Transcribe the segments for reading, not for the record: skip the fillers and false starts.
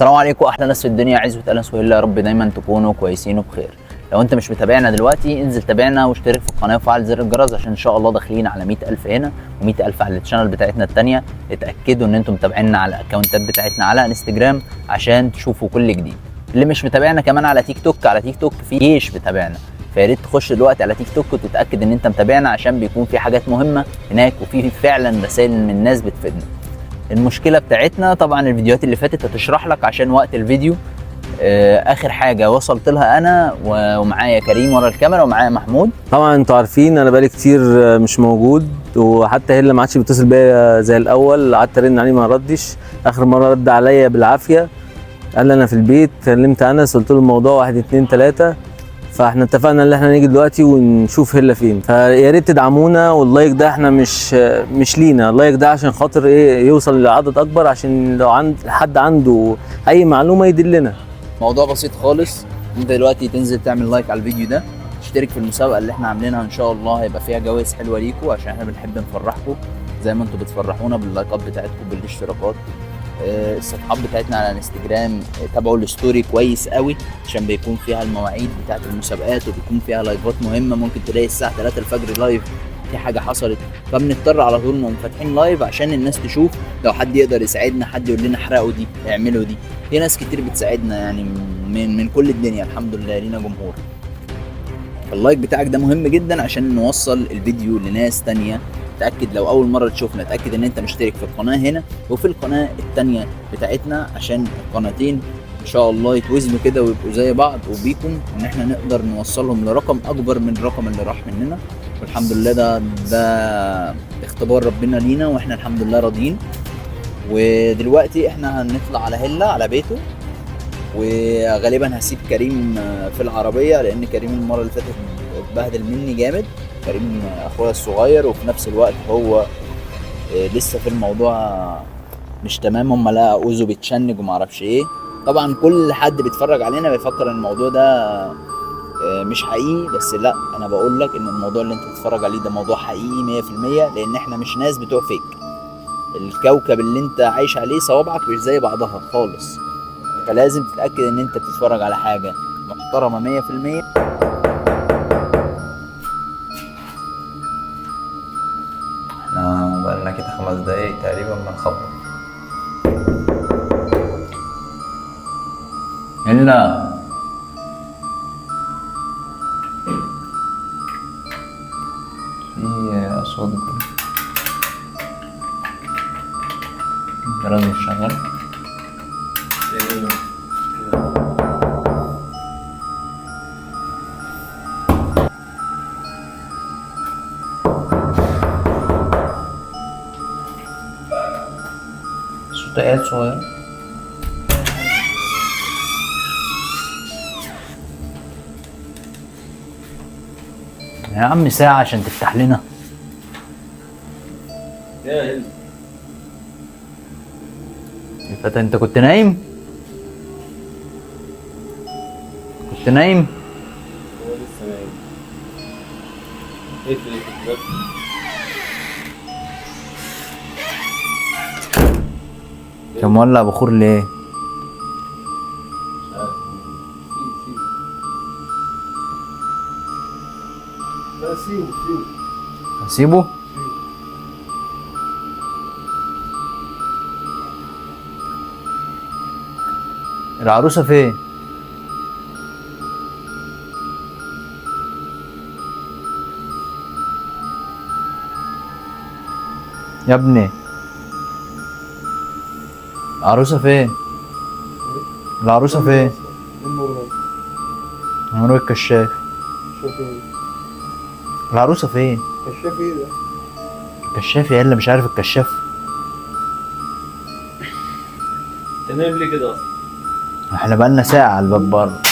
السلام عليكم، احلى ناس في الدنيا، عزوة اهلا وسهلا، يا رب دايما تكونوا كويسين وبخير. لو انت مش متابعنا دلوقتي انزل تابعنا واشترك في القناه وفعل زر الجرس عشان ان شاء الله داخلين على 100,000 هنا و100,000 على الشانل بتاعتنا الثانيه. اتاكدوا ان انتم متابعينا على الاكونتات بتاعتنا على انستجرام عشان تشوفوا كل جديد. اللي مش متابعنا كمان على تيك توك، على تيك توك في جيش بتابعنا، فيا ريت تخش دلوقتي على تيك توك وتتاكد ان انت متابعنا عشان بيكون في حاجات مهمه هناك وفي فعلا رسائل من الناس بتفيدنا. المشكله بتاعتنا طبعا الفيديوهات اللي فاتت هتشرح لك عشان وقت الفيديو. اخر حاجه وصلت لها انا ومعايا كريم ورا الكاميرا ومعايا محمود. طبعا انتوا عارفين انا بقالي كتير مش موجود، وحتى هيلا ما عادش بيتصل بيا زي الاول، قعدت ارن عليه ما ردش. اخر مره رد عليا بالعافيه، قال لي انا في البيت، كلمت انس قلت له الموضوع 1 2 3، فاحنا اتفقنا ان احنا نيجي دلوقتي ونشوف هيلا فين. فيا ريت تدعمونا، واللايك ده احنا مش لينا، اللايك ده عشان خاطر ايه يوصل لعدد اكبر، عشان لو حد عنده اي معلومه يدلنا. موضوع بسيط خالص، انت دلوقتي تنزل تعمل لايك على الفيديو ده، تشترك في المسابقه اللي احنا عاملينها ان شاء الله، هيبقى فيها جوائز حلوه ليكم عشان احنا بنحب نفرحكم زي ما انتم بتفرحونا باللايكات بتاعتكم بالاشتراكات. الصفحات بتاعتنا على الانستجرام تابعوا الستوري كويس قوي عشان بيكون فيها المواعيد بتاعت المسابقات وبيكون فيها لايفات مهمه. ممكن تلاقي الساعه 3 الفجر لايف في حاجه حصلت، فبنضطر على طول نقوم فاتحين لايف عشان الناس تشوف. لو حد يقدر يساعدنا، حد يقول لنا احرقوا دي اعملوا دي، في ناس كتير بتساعدنا يعني من كل الدنيا، الحمد لله لينا جمهور. اللايك بتاعك ده مهم جدا عشان نوصل الفيديو لناس تانية. تأكد لو أول مرة تشوفنا، تأكد إن أنت مشترك في القناة هنا وفي القناة التانية بتاعتنا عشان القناتين إن شاء الله يتوزنوا كده ويبقوا زي بعض، وبيكم إن إحنا نقدر نوصلهم لرقم أكبر من الرقم اللي راح مننا. والحمد لله ده اختبار ربنا لينا وإحنا الحمد لله راضيين. ودلوقتي إحنا هنطلع على هيلا على بيته، وغالبا هسيب كريم في العربيه لان كريم المره اللي فاتت اتبهدل مني جامد. كريم اخويا الصغير وفي نفس الوقت هو لسه في الموضوع مش تمام، هم لقى اوزو بيتشنج وما اعرفش ايه. طبعا كل حد بيتفرج علينا بيفكر ان الموضوع ده مش حقيقي، بس لا، انا بقول لك ان الموضوع اللي انت بتتفرج عليه ده موضوع حقيقي 100%، لان احنا مش ناس بتوع فيك. الكوكب اللي انت عايش عليه صوابعك مش زي بعضها خالص، فلازم تتأكد ان انت بتتفرج على حاجة محترمة 100%. احنا بقالنا كده 5 دقايق تقريبا بنخبط. الا في اصوات جرس مش شغال. صوت آيات صغير. يا عم ساعة عشان تفتح لنا. يا الفتى انت كنت نايم؟ كنت نايم؟ هو لسه نايم. اقفل الباب. كان مولع بخور ليه؟ مش عارف. لا سيبه. هسيبه؟ العروسة فين؟ يا ابني العروسة فين؟ العروسة فين؟ نور الكشاف. العروسة فين؟ كشاف ايه ده؟ الكشاف يا اللي مش عارف الكشاف. انت نايم ليه كده اصلا؟ احنا بقالنا ساعة على الباب بره.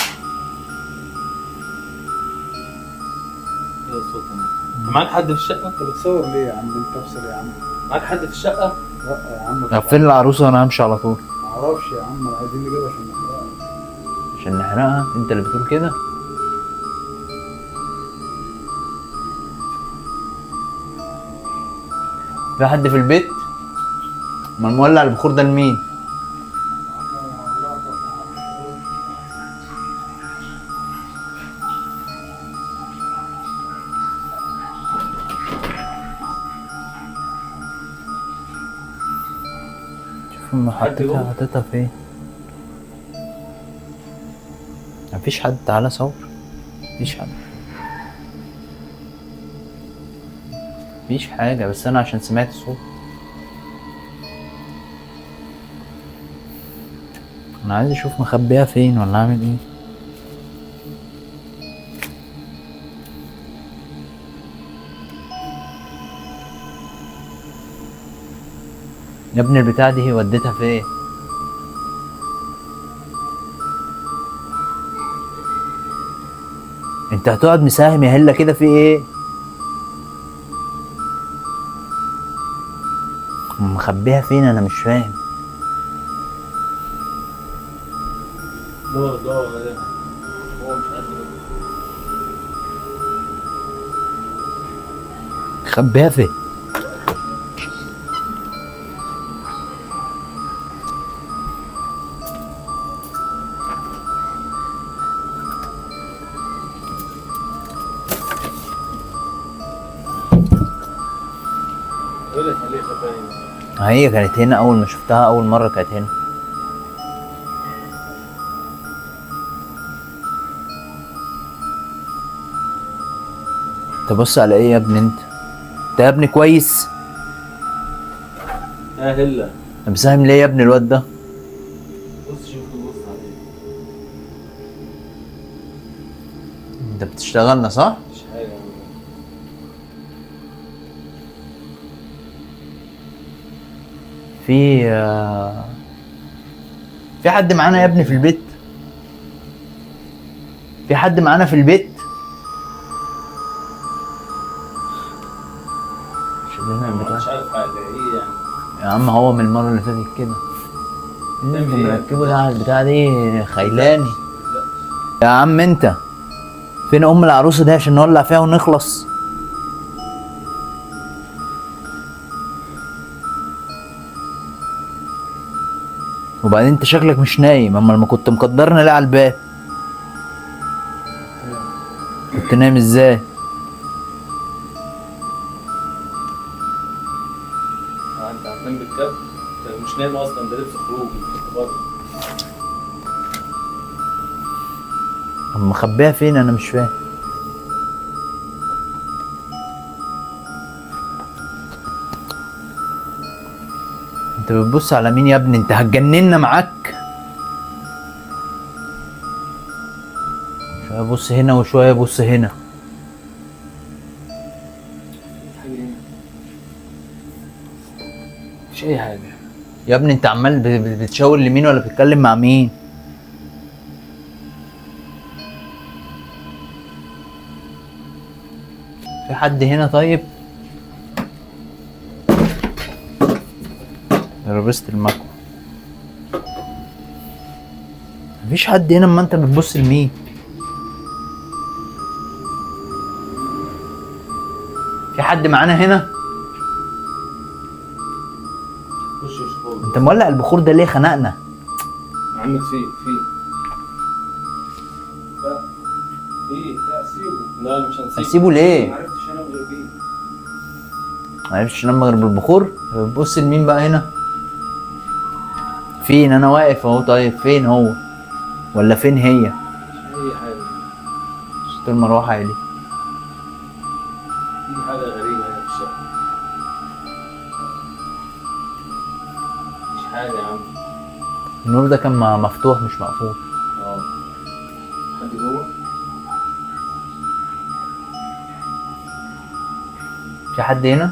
ايه الصوت ده؟ انت معاك حد في الشقة؟ انت بتصور ليه يا عم؟ انت افصل يا عم. معاك حد في الشقة؟ لا يا عم. طب فين العروسة وانا همشي على طول؟ معرفش يا عم، انا عايزين نجيبها عشان نحرقها. عشان نحرقها؟ انت اللي بتقول كده؟ في حد في البيت؟ ما المولع البخور ده لمين؟ اشوف حطيتها فين. مفيش حد، تعالى صور. مفيش حد، مفيش حاجة، بس انا عشان سمعت صوت. انا عايز اشوف مخبيها فين ولا اعمل ايه. يا ابني البتاع دي وديتها فين؟ انت هتقعد مساهم يا هلا كده في ايه؟ مخبيها فين انا مش فاهم. دور ده هو مش عارف. مخبيها فين؟ يقول لك ليه خبايا. هي كانت هنا اول ما شفتها، اول مرة كانت هنا. تبص على ايه يا ابني انت؟ انت يا ابني كويس؟ يا هلا طب مساهم ليه يا ابني الواد ده؟ بص شوف بص عليه. انت بتشتغلنا صح؟ مش حاجه. في حد معانا يا ابني في البيت؟ في حد معانا في البيت؟ شغلنا البتاع. مش عارف حاجه ايه يعني. يا عم هو من المرة اللي فاتت كده. اللي انت تعمل ايه؟ مركبه ده على البتاع دي خيلاني. يا عم انت فين ام العروسة دي عشان نولع فيها ونخلص؟ وبعدين انت شكلك مش نايم، اما لما كنت مقدرنا ليه على الباب؟ كنت نايم ازاي؟ انت هتنام بالكاب؟ انت مش نايم اصلا، ده لبس خروج انت بره. اما مخبيها فين انا مش فاهم. انت بتبص على مين يا ابني؟ انت هتجننا معاك. شويه بص هنا وشويه بص هنا. مش اي حاجه. يا ابني انت عمال بتشاور لمين ولا بتتكلم مع مين؟ في حد هنا طيب؟ لبست المكوى. مفيش حد هنا، اما انت بتبص لمين؟ في حد معانا هنا؟ خش شوف. انت مولع البخور ده ليه؟ خنقنا. عمك في لا لا سيبه. لا مش هنسيبه. هسيبه ليه؟ معرفتش انام غير بيه. معرفتش انام غير بالبخور؟ بتبص لمين بقى هنا؟ فين؟ انا واقف اهو. طيب فين هو؟ ولا فين هي؟ مش اي حاجه. صوت المروحة عالي. في حاجه غريبه هنا في الشقه. مش حاجه يا عم. النور ده كان مفتوح مش مقفول. اه حد جوه؟ في حد هنا؟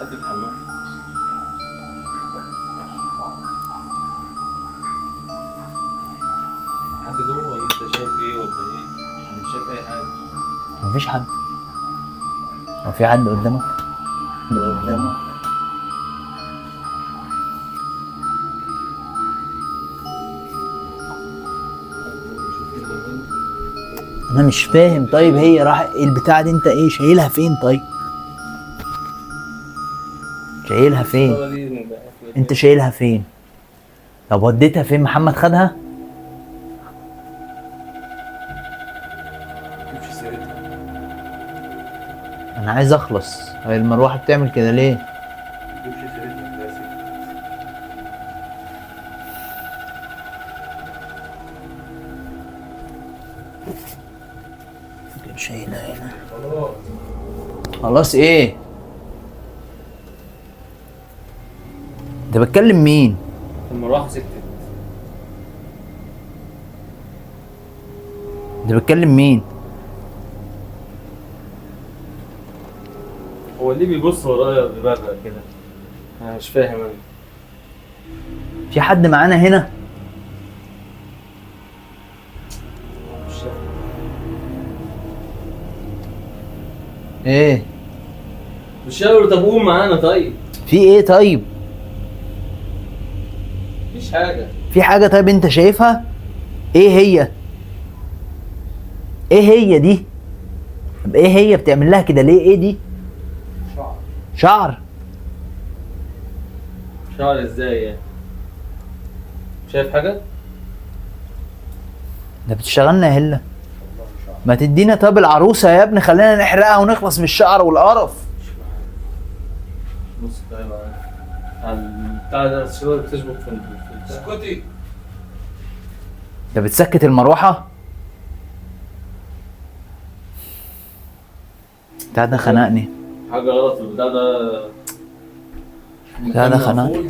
حد في الحمام؟ حد جوه ولا انت شايف ايه ولا ايه؟ انا مش شايف اي حاجه. مفيش حد. هو في حد قدامك؟ قدامك. انا مش فاهم. طيب هي راح البتاع دي انت ايه شايلها فين طيب؟ شايلها فين؟ انت شايلها فين؟ طب وديتها فين؟ محمد خدها؟ مش سيرتها. انا انا عايز اخلص. هي المروحه بتعمل كده ليه؟ تجيبش سيرتنا كلاسيك. مش هنا. خلاص. خلاص ايه؟ انت بتكلم مين؟ المروحه سكتت. انت بتكلم مين؟ هو ليه بيبص ورايا ببرق كده؟ انا مش فاهم انا. في حد معانا هنا؟ مش فاهم. ايه؟ مش قادر. طب قوم معانا طيب. في ايه طيب؟ مفيش حاجه. في حاجة طيب انت شايفها؟ ايه هي؟ ايه هي دي؟ طب ايه هي بتعمل لها كده ليه؟ ايه دي؟ شعر. شعر؟ شعر ازاي يعني؟ شايف حاجه؟ ده بتشتغلنا يا هلا. والله شعر. ما تدينا طب العروسة يا ابني، خلينا نحرقها ونخلص من الشعر والقرف. بص طيب على بتاع ده الصور بتشبك في اسكتي. ده بتسكت المروحة؟ بتاع ده خنقني. حاجه غلط في البتاع ده. بتاع ده خنقني.